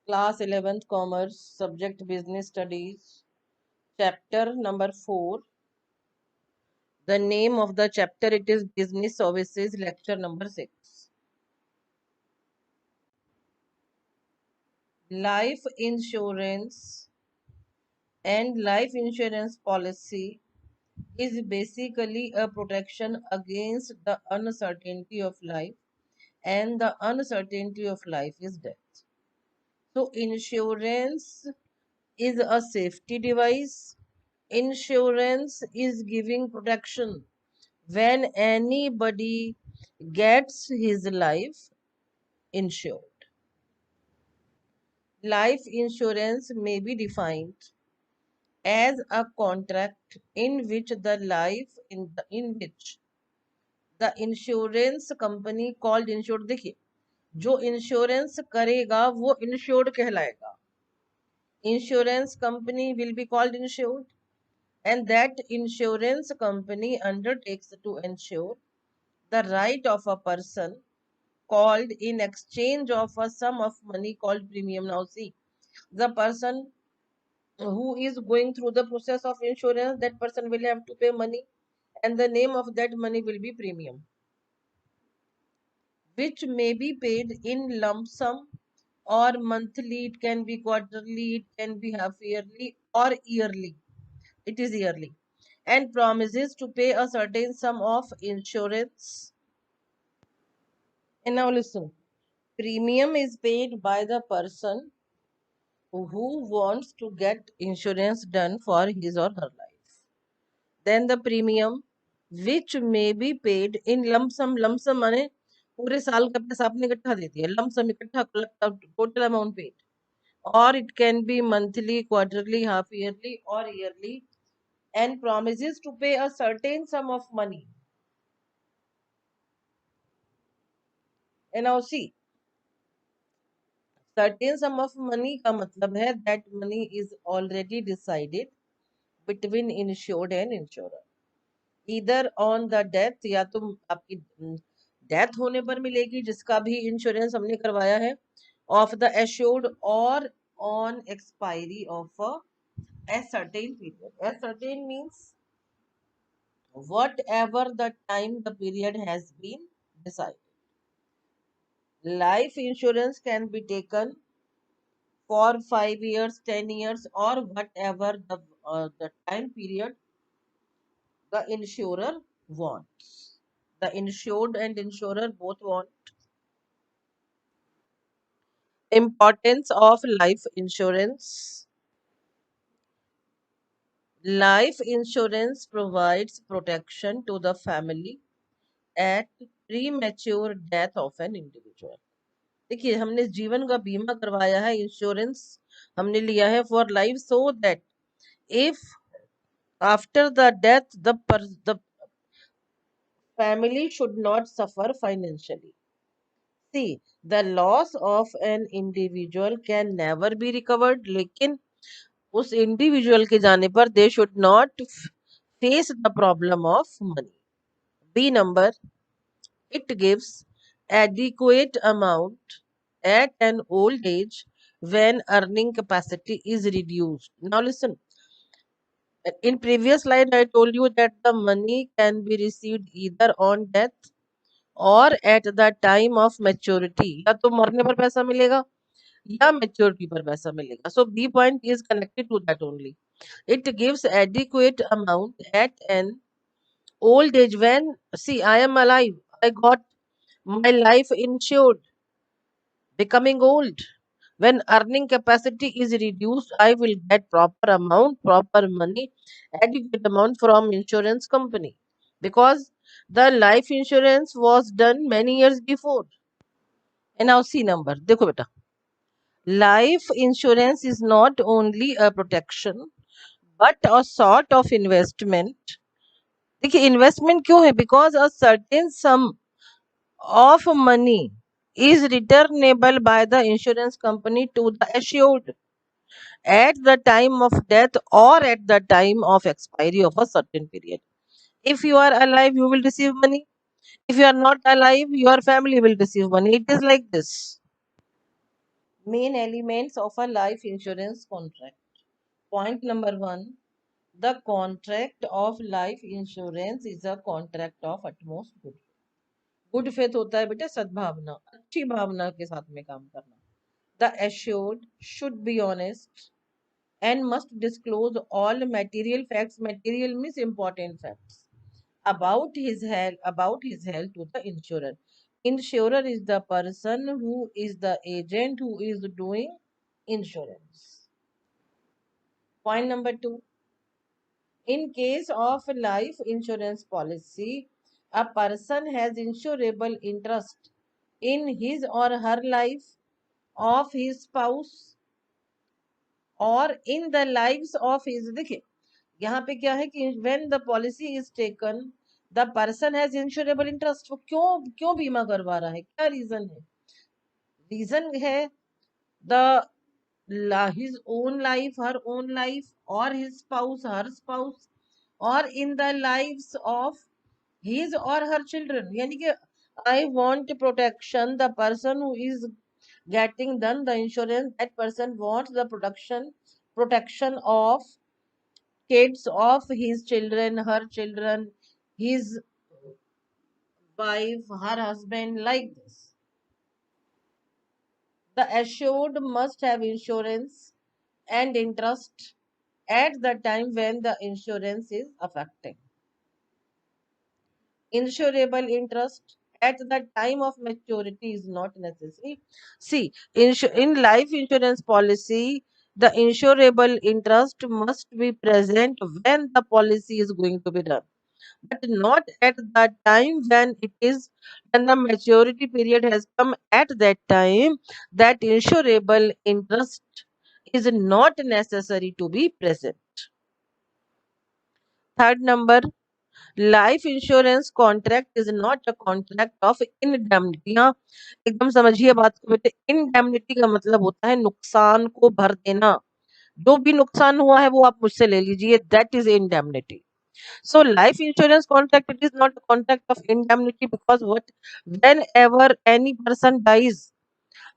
Class 11th Commerce, subject Business Studies, chapter number 4. The name of the chapter, it is Business Services, lecture number 6. Life insurance and life insurance policy is basically a protection against the uncertainty of life, and the uncertainty of life is death. So insurance is a safety device. Insurance is giving protection when anybody gets his life insured. Life insurance may be defined as a contract in which the insurance company called insured, देखिए जो insurance करेगा वो insured कहलाएगा. Insurance company will be called insured, and that insurance company undertakes to ensure the right of a person called in exchange of a sum of money called premium. Now see, the person who is going through the process of insurance, that person will have to pay money, and the name of that money will be premium, which may be paid in lump sum or monthly. It can be quarterly, it can be half yearly or yearly. It is yearly, and promises to pay a certain sum of insurance. And now listen, premium is paid by the person who wants to get insurance done for his or her life. Then the premium, which may be paid in lump sum. Lump sum माने पूरे साल का पैसा आपने इकट्ठा दे दिया. Lump sum इकट्ठा total amount paid. Or it can be monthly, quarterly, half yearly or yearly, and promises to pay a certain sum of money. And now see, certain sum of money का मतलब है that money is already decided between insured and insurer. Either on the death, या तो आपकी death होने पर मिलेगी जिसका भी इंश्योरेंस हमने करवाया है, of the assured, or on expiry of a certain period. A certain means whatever the time the period has been decided. Life insurance can be taken for 5 years, 10 years, or whatever the time period the insurer wants. The insured and insurer both want. Importance of life insurance. Life insurance provides protection to the family at premature death of an individual. देखिए हमने जीवन का बीमा करवाया है, insurance हमने लिया है for life, so that if after the death the family should not suffer financially. See, the loss of an individual can never be recovered, लेकिन उस इंडिविजुअल के जाने पर they should not face the problem of money. B number, it gives adequate amount at an old age when earning capacity is reduced. Now listen, in previous slide I told you that the money can be received either on death or at the time of maturity. या तो मरने पर पैसा मिलेगा या maturity पर पैसा मिलेगा. So B point is connected to that only. It gives adequate amount at an old age when, see, I am alive, I got my life insured. Becoming old, when earning capacity is reduced, I will get proper amount, proper money, adequate amount from insurance company, because the life insurance was done many years before. And now C number, देखो बेटा, life insurance is not only a protection but a sort of investment. देखिए investment क्यों है? Because a certain some of money is returnable by the insurance company to the assured at the time of death or at the time of expiry of a certain period. If you are alive, you will receive money. If you are not alive, your family will receive money. It is like this. Main elements of a life insurance contract. Point number one, the contract of life insurance is a contract of utmost good. Good faith होता है बेटा सद्भावना, अच्छी भावना के साथ में काम करना. The assured should be honest and must disclose all material facts. Material means important facts about his health to the insurer. Insurer is the person who is the agent who is doing insurance. Point number two, in case of life insurance policy, a person has insurable interest in his or her life, of his spouse, or in the lives of his. देखिए यहाँ पे क्या है कि when the policy is taken, the person has insurable interest. वो क्यों क्यों बीमा करवा रहा है, क्या रीजन है? रीजन है the his own life, her own life, or his spouse, her spouse, or in the lives of his or her children. यानी कि I want protection. The person who is getting done the insurance, that person wants the protection of kids of his children, her children, his wife, her husband, like this. The assured must have insurance and interest at the time when the insurance is affected. Insurable interest at the time of maturity is not necessary. See, in life insurance policy, the insurable interest must be present when the policy is going to be done, but not at the time when the maturity period has come. At that time, that insurable interest is not necessary to be present. Third number, life insurance contract is not a contract of indemnity. हाँ, एकदम समझिए बात को बेटे. इनडेमनिटी का मतलब होता है नुकसान को भर देना. जो भी नुकसान हुआ है वो आप मुझसे ले लीजिए, that is indemnity. So life insurance contract, it is not a contract of indemnity, because whenever any person dies,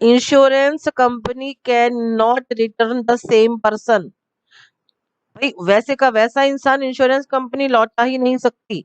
insurance company cannot return the same person. भाई वैसे का वैसा इंसान इंश्योरेंस कंपनी लौटा ही नहीं सकती.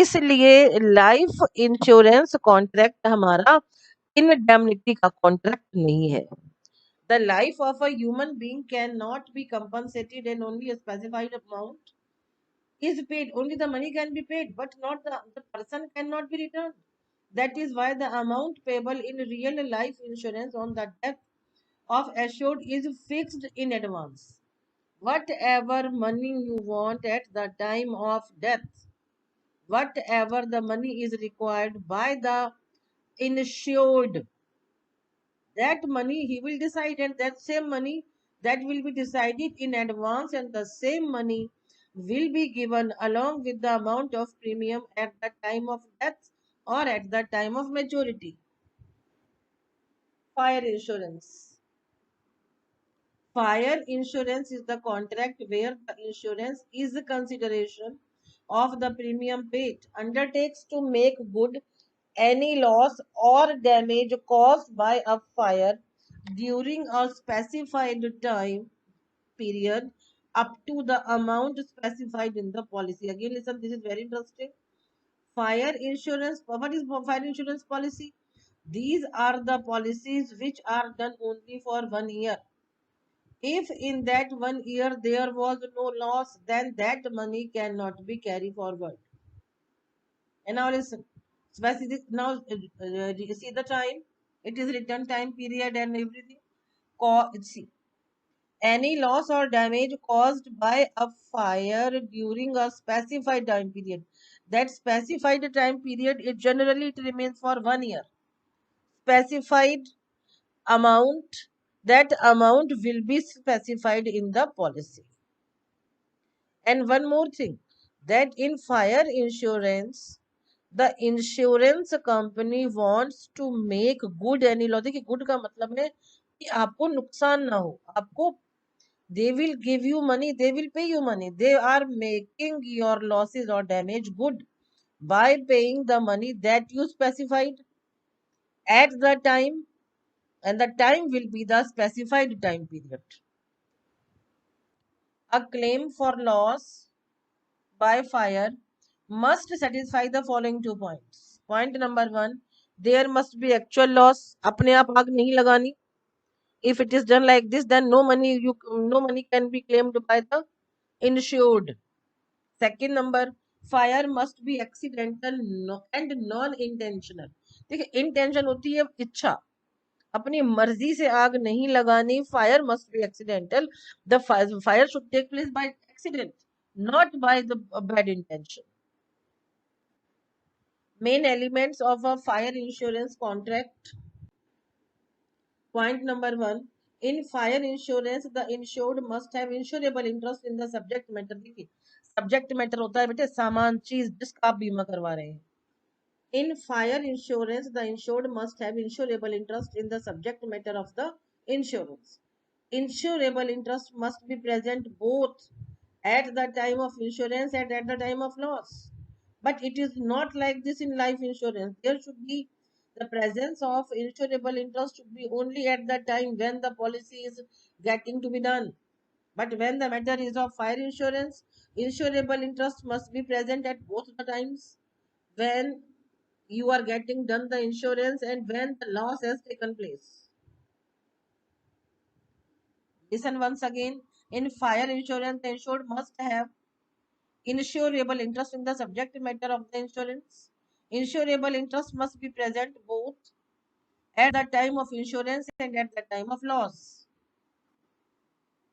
इसलिए लाइफ इंश्योरेंस कॉन्ट्रैक्ट हमारा इनडेमनिटी का कॉन्ट्रैक्ट नहीं है. The life of a human being can not be compensated and only a specified amount is paid. Only the money can be paid, but not the person cannot be returned. That is why the amount payable in real life insurance on the death of assured is fixed in advance. Whatever money you want at the time of death, whatever the money is required by the insured, that money he will decide, and that same money that will be decided in advance, and the same money will be given along with the amount of premium at the time of death or at the time of maturity. Fire insurance. Fire insurance is the contract where the insurance is the consideration of the premium paid, undertakes to make good any loss or damage caused by a fire during a specified time period up to the amount specified in the policy. Again, listen, this is very interesting. Fire insurance, what is fire insurance policy? These are the policies which are done only for 1 year. If in that 1 year there was no loss, then that money cannot be carried forward. And now listen, specific now you see the time. It is return time period and everything. See, any loss or damage caused by a fire during a specified time period. That specified time period, it generally it remains for 1 year. Specified amount, that amount will be specified in the policy. And one more thing, that in fire insurance, the insurance company wants to make good any loss. देखिए good का मतलब है कि आपको नुकसान ना हो. आपको, they will give you money, they will pay you money. They are making your losses or damage good by paying the money that you specified at the time and the time will be the specified time period. A claim for loss by fire must satisfy the following 2 points. Point number 1, there must be actual loss. अपने आप आग नहीं लगानी. If it is done like this, then no money can be claimed by the insured. Second number, fire must be accidental and non-intentional. देखिए, intention होती है इच्छा, अपनी मर्जी से आग नहीं लगानी. Fire must be accidental. The fire should take place by accident, not by the bad intention. Main elements of a fire insurance contract. Point number 1, in fire insurance, the insured must have insurable interest in the subject matter. देखिए, subject matter होता है बेटे सामान चीज जिसका आप बीमा करवा रहे हैं. In fire insurance, the insured must have insurable interest in the subject matter of the insurance. Insurable interest must be present both at the time of insurance and at the time of loss. But it is not like this in life insurance. There should be the presence of insurable interest should be only at the time when the policy is getting to be done. But when the matter is of fire insurance, insurable interest must be present at both the times when you are getting done the insurance and when the loss has taken place. Listen once again. In fire insurance, the insured must have insurable interest in the subject matter of the insurance. Insurable interest must be present both at the time of insurance and at the time of loss.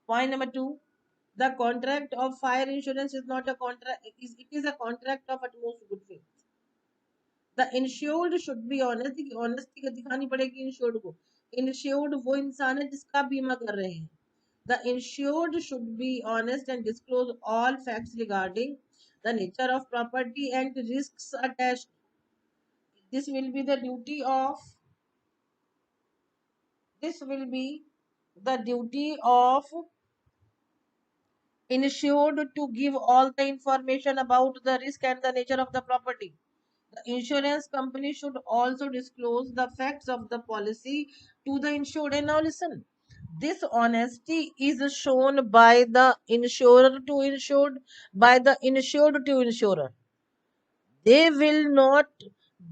Point number 2. The contract of fire insurance is not a contract, it is a contract of utmost good faith. The insured should be honest. Honesty दिखानी पड़ेगी insured को. Insured वो इंसान है जिसका बीमा कर रहे हैं. The insured should be honest and disclose all facts regarding the nature of property and risks attached. This will be the duty of insured to give all the information about the risk and the nature of the property. The insurance company should also disclose the facts of the policy to the insured. And now listen, this honesty is shown by the insurer to insured, by the insured to insurer. They will not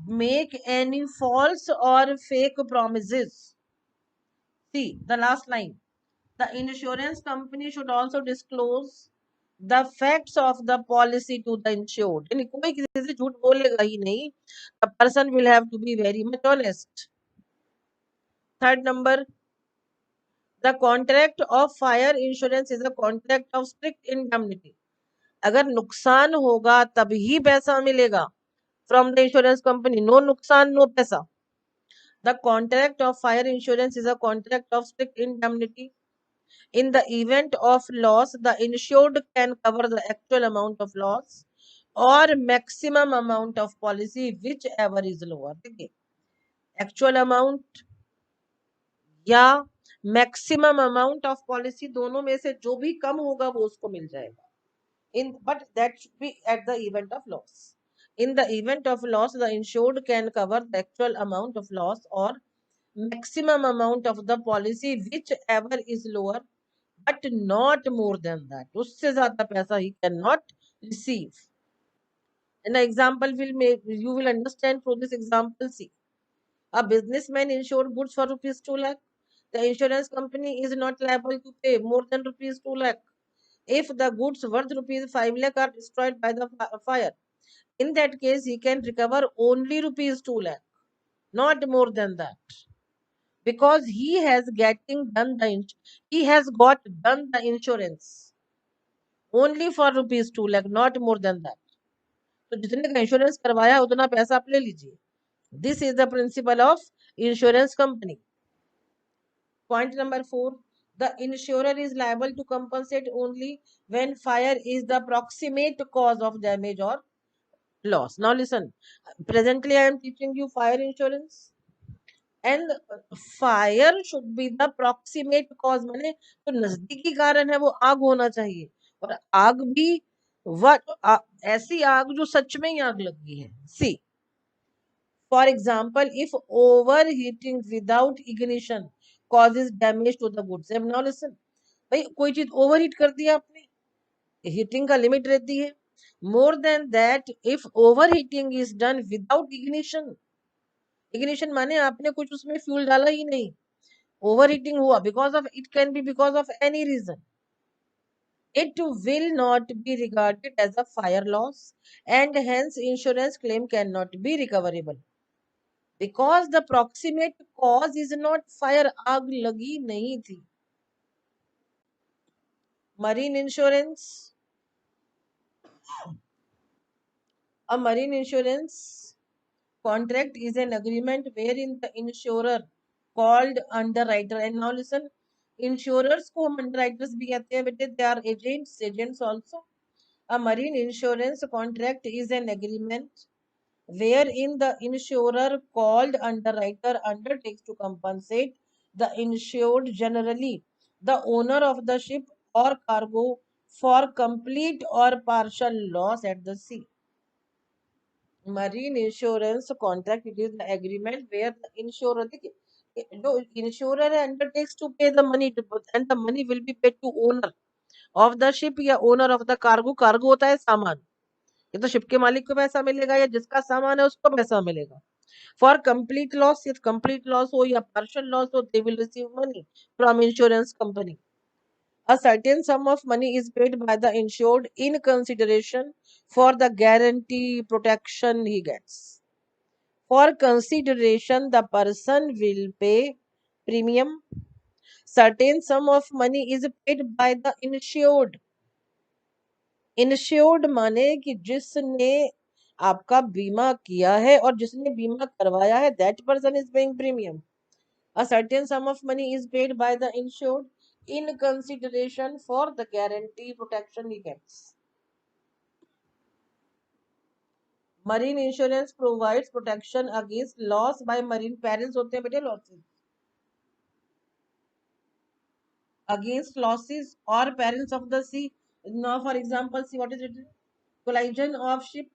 make any false or fake promises. See the last line. The insurance company should also disclose the facts of the policy to the insured. यानी कोई किसी से झूठ बोलेगा ही नहीं. The person will have to be very much honest. Third number, the contract of fire insurance is a contract of strict indemnity. अगर नुकसान होगा तभी पैसा मिलेगा from the insurance company. No नुकसान, no पैसा. The contract of fire insurance is a contract of strict indemnity. In the event of loss, the insured can cover the actual amount of loss or maximum amount of policy, whichever is lower. देखिए, actual amount या maximum amount of policy दोनों में से जो भी कम होगा वो उसको मिल जाएगा. But that should be at the event of loss. In the event of loss, the insured can cover the actual amount of loss or maximum amount of the policy, whichever is lower, but not more than that. उससे ज़्यादा पैसा he cannot receive. An example you will understand through this example. See, a businessman insured goods for rupees 2 lakh. The insurance company is not liable to pay more than rupees 2 lakh if the goods worth rupees 5 lakh are destroyed by the fire. In that case, he can recover only rupees 2 lakh, not more than that, because he has got done the insurance only for rupees 2 lakh, not more than that. तो जितने का insurance करवाया उतना पैसा आप ले लीजिए. This is the principle of insurance company. Point number 4, the insurer is liable to compensate only when fire is the proximate cause of damage or loss. Now listen, presently I am teaching you fire insurance, and fire should be the proximate cause. माने तो नजदीकी कारण है वो आग होना चाहिए, और आग भी ऐसी आग जो सच में ही आग लगी है. सी, For example, if overheating without ignition causes damage to the goods. अब now listen, भाई कोई चीज ओवरहीट कर दिया आपने, हीटिंग का लिमिट रहती है. More than that, if overheating is done without ignition, ignition माने आपने कुछ उसमें फ्यूल डाला ही नहीं, overheating हुआ, because of it can be because of any reason, it will not be regarded as a fire loss, and hence insurance claim cannot be recoverable, because the proximate cause is not fire. आग लगी नहीं थी. Marine insurance, a marine insurance contract is an agreement wherein the insurer called underwriter, and now listen, insurers को हम underwriters भी कहते हैं बेटे, they are agents also. A marine insurance contract is an agreement wherein the insurer called underwriter undertakes to compensate the insured, generally the owner of the ship or cargo, for complete or partial loss at the sea. Marine insurance contract, it is the agreement where the insurer, देखिए, जो insurer undertakes to pay the money to, and the money will be paid to owner of the ship या owner of the cargo. cargo होता है सामान, ये तो ship के मालिक को पैसा मिलेगा या जिसका सामान है उसको पैसा मिलेगा. For complete loss, if complete loss हो या पार्शियल लॉस हो, they will receive money from insurance company. A certain sum of money is paid by the insured in consideration for the guarantee protection he gets. For consideration, the person will pay premium. Certain sum of money is paid by the insured. Insured माने कि जिसने आपका बीमा किया है और जिसने बीमा करवाया है, that person is paying premium. A certain sum of money is paid by the insured in consideration for the guarantee protection he gets. Marine insurance provides protection against loss by marine perils, होते हैं बेटे losses, against losses or perils of the sea. Now for example, see what is it: collision of ship,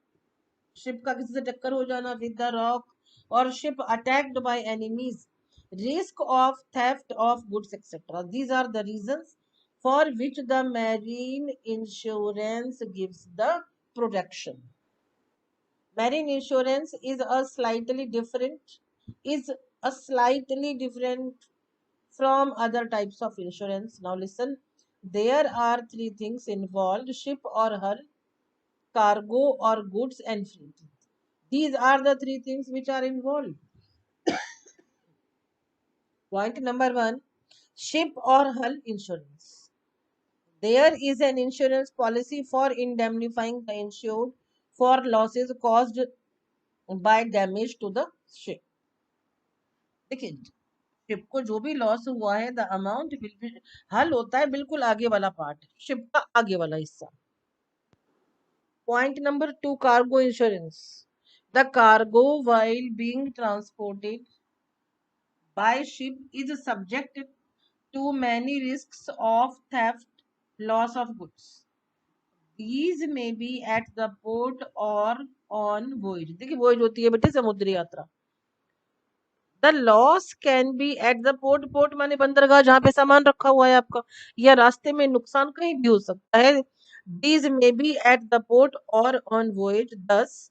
ship का किसी से टक्कर हो जाना, with the rock, और ship attacked by enemies, risk of theft of goods etcetera. These are the reasons for which the marine insurance gives the protection. Marine insurance is a slightly different from other types of insurance. Now listen, there are three things involved: ship or hull, cargo or goods, and fleet. These are the three things which are involved. Point number one, ship or hull insurance. There is an insurance policy for indemnifying the insured for losses caused by damage to the ship. देखिए, ship को जो भी loss हुआ है, the amount will be, हल होता है बिल्कुल आगे वाला पार्ट, शिप का आगे वाला हिस्सा. Point number two, cargo insurance. The cargo while being transported by ship is subject to many risks of theft, loss of goods. These may be at the port or on voyage. देखिए voyage होती है बेटे समुद्री यात्रा. The loss can be at the port. port माने बंदरगाह जहाँ पे सामान रखा हुआ है आपका, या रास्ते में नुकसान कहीं भी हो सकता है. These may be at the port or on voyage. Thus,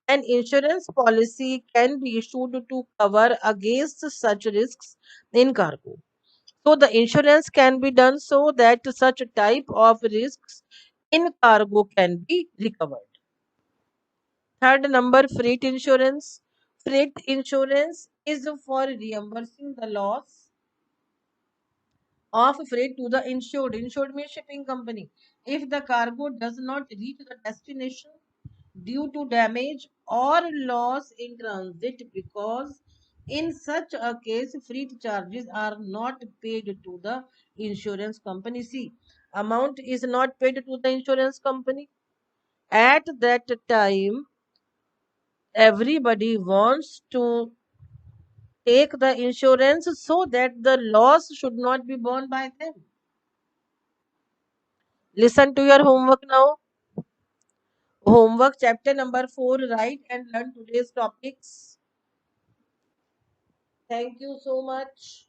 an insurance policy can be issued to cover against such risks in cargo. So the insurance can be done so that such type of risks in cargo can be recovered. Third number, freight insurance. Freight insurance is for reimbursing the loss of freight to the insured. Insured means shipping company. If the cargo does not reach the destination due to damage or loss in transit, because in such a case freight charges are not paid to the insurance company. See, amount is not paid to the insurance company. At that time, everybody wants to take the insurance so that the loss should not be borne by them. Listen to your homework now. Homework chapter number 4, write and learn today's topics. Thank you so much.